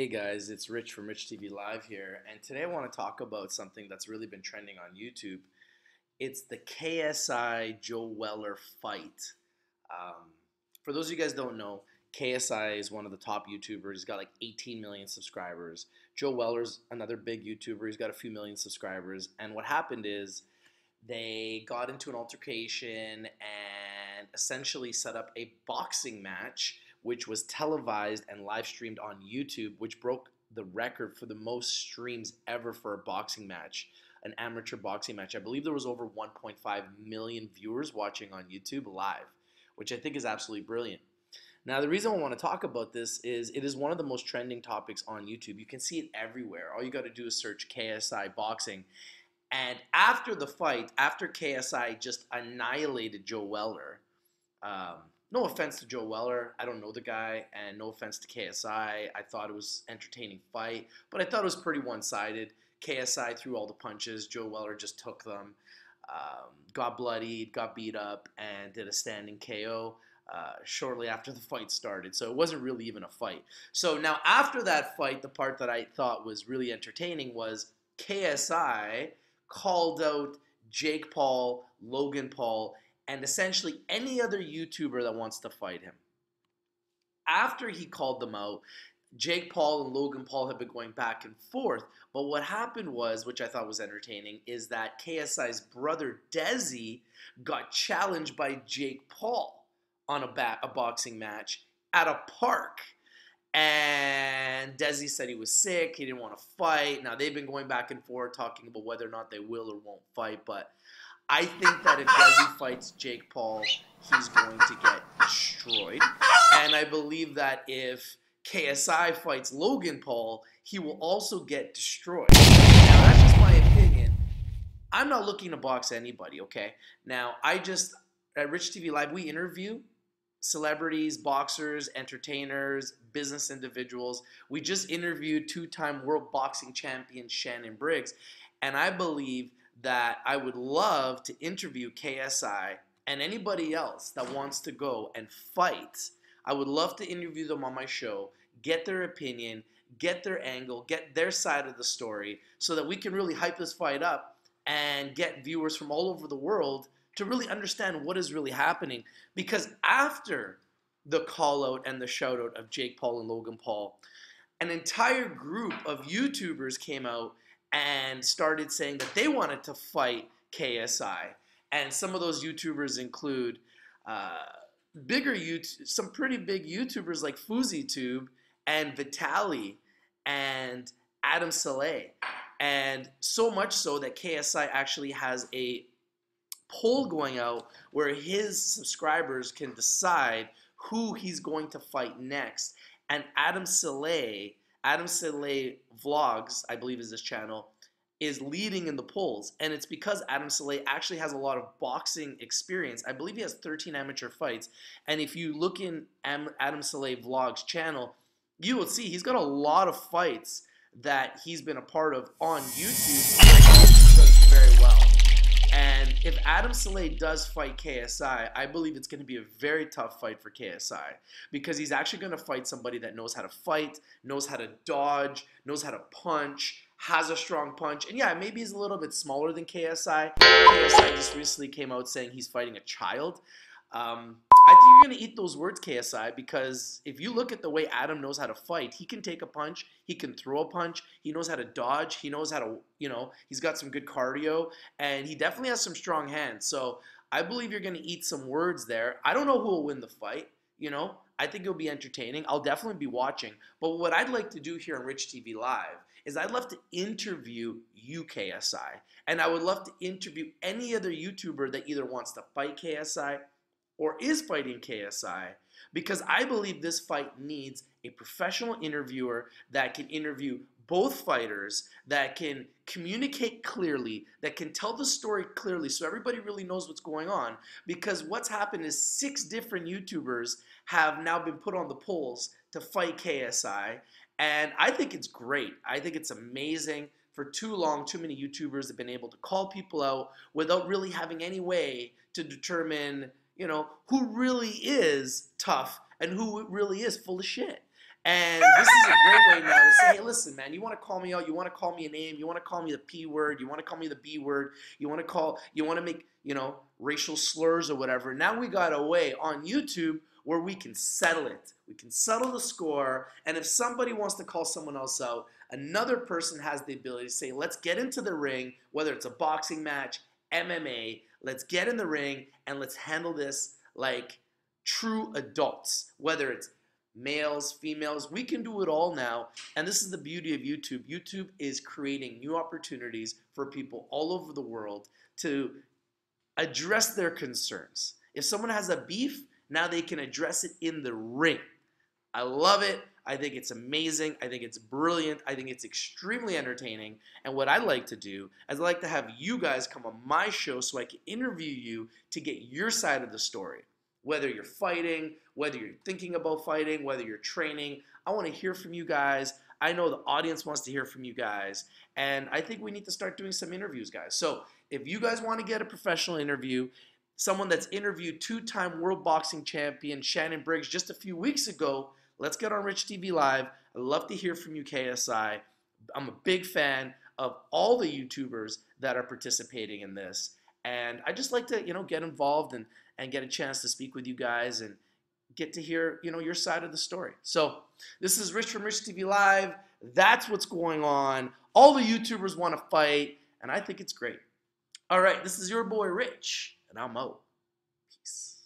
Hey guys, it's Rich from Rich TV Live here, and today I want to talk about something that's really been trending on YouTube. It's the KSI Joe Weller fight. For those of you guys who don't know, KSI is one of the top YouTubers. He's got like 18 million subscribers. Joe Weller's another big YouTuber. He's got a few million subscribers. And what happened is they got into an altercation and essentially set up a boxing match, which was televised and live streamed on YouTube, which broke the record for the most streams ever for a boxing match, an amateur boxing match. I believe there was over 1.5 million viewers watching on YouTube live, which I think is absolutely brilliant. Now, the reason I want to talk about this is it is one of the most trending topics on YouTube. You can see it everywhere. All you got to do is search KSI Boxing. And after the fight, after KSI just annihilated Joe Weller, no offense to Joe Weller, I don't know the guy, and no offense to KSI, I thought it was an entertaining fight, but I thought it was pretty one-sided. KSI threw all the punches, Joe Weller just took them, got bloodied, got beat up, and did a standing KO shortly after the fight started, so it wasn't really even a fight. So now after that fight, the part that I thought was really entertaining was KSI called out Jake Paul, Logan Paul, and essentially any other YouTuber that wants to fight him. After he called them out, Jake Paul and Logan Paul have been going back and forth, but what happened was, which I thought was entertaining, is that KSI's brother Desi got challenged by Jake Paul on a boxing match at a park. And Desi said he was sick, he didn't want to fight. Now, they've been going back and forth talking about whether or not they will or won't fight, but I think that if Desi fights Jake Paul, he's going to get destroyed. And I believe that if KSI fights Logan Paul, he will also get destroyed. Now, that's just my opinion. I'm not looking to box anybody, okay? Now, at Rich TV Live, we interview celebrities, boxers, entertainers, business individuals. We just interviewed two-time world boxing champion Shannon Briggs, and I believe that I would love to interview KSI and anybody else that wants to go and fight. I would love to interview them on my show, get their opinion, get their angle, get their side of the story, so that we can really hype this fight up and get viewers from all over the world to really understand what is really happening. Because after the call out and the shout out of Jake Paul and Logan Paul, an entire group of YouTubers came out and started saying that they wanted to fight KSI. And some of those YouTubers include some pretty big YouTubers like Fousey and Vitaly and Adam Saleh. And so much so that KSI actually has a poll going out where his subscribers can decide who he's going to fight next. And Adam Saleh Vlogs, I believe is his channel, is leading in the polls. And it's because Adam Saleh actually has a lot of boxing experience. I believe he has 13 amateur fights. And if you look in Adam Saleh Vlogs channel, you will see he's got a lot of fights that he's been a part of on YouTube. He does very well. And if Adam Saleh does fight KSI, I believe it's going to be a very tough fight for KSI, because he's actually going to fight somebody that knows how to fight, knows how to dodge, knows how to punch, has a strong punch. And yeah, maybe he's a little bit smaller than KSI. KSI just recently came out saying he's fighting a child. I think you're going to eat those words, KSI, because if you look at the way Adam knows how to fight, he can take a punch, he can throw a punch, he knows how to dodge, he knows how to, he's got some good cardio, and he definitely has some strong hands. So I believe you're going to eat some words there. I don't know who will win the fight, I think it'll be entertaining. I'll definitely be watching. But what I'd like to do here on Rich TV Live is I'd love to interview you, KSI, and I would love to interview any other YouTuber that either wants to fight KSI or is fighting KSI, because I believe this fight needs a professional interviewer that can interview both fighters, that can communicate clearly, that can tell the story clearly so everybody really knows what's going on. Because what's happened is 6 different YouTubers have now been put on the polls to fight KSI, and I think it's great. I think it's amazing. For too long, too many YouTubers have been able to call people out without really having any way to determine who really is tough and who really is full of shit. And this is a great way now to say, hey, listen, man, you want to call me out, you want to call me a name, you want to call me the P word, you want to call me the B word, you want to make, racial slurs or whatever. Now we got a way on YouTube where we can settle it. We can settle the score, and if somebody wants to call someone else out, another person has the ability to say, let's get into the ring, whether it's a boxing match, MMA, let's get in the ring, and let's handle this like true adults, whether it's males, females, we can do it all now. And this is the beauty of YouTube. YouTube is creating new opportunities for people all over the world to address their concerns. If someone has a beef, now they can address it in the ring. I love it. I think it's amazing. I think it's brilliant. I think it's extremely entertaining. And what I like to do is I like to have you guys come on my show so I can interview you to get your side of the story. Whether you're fighting, whether you're thinking about fighting, whether you're training, I want to hear from you guys. I know the audience wants to hear from you guys. And I think we need to start doing some interviews, guys. So if you guys want to get a professional interview, someone that's interviewed two-time world boxing champion Shannon Briggs just a few weeks ago, let's get on Rich TV Live. I'd love to hear from you, KSI. I'm a big fan of all the YouTubers that are participating in this. And I just like to, get involved and get a chance to speak with you guys and get to hear, your side of the story. So this is Rich from Rich TV Live. That's what's going on. All the YouTubers want to fight, and I think it's great. All right, this is your boy Rich, and I'm out. Peace.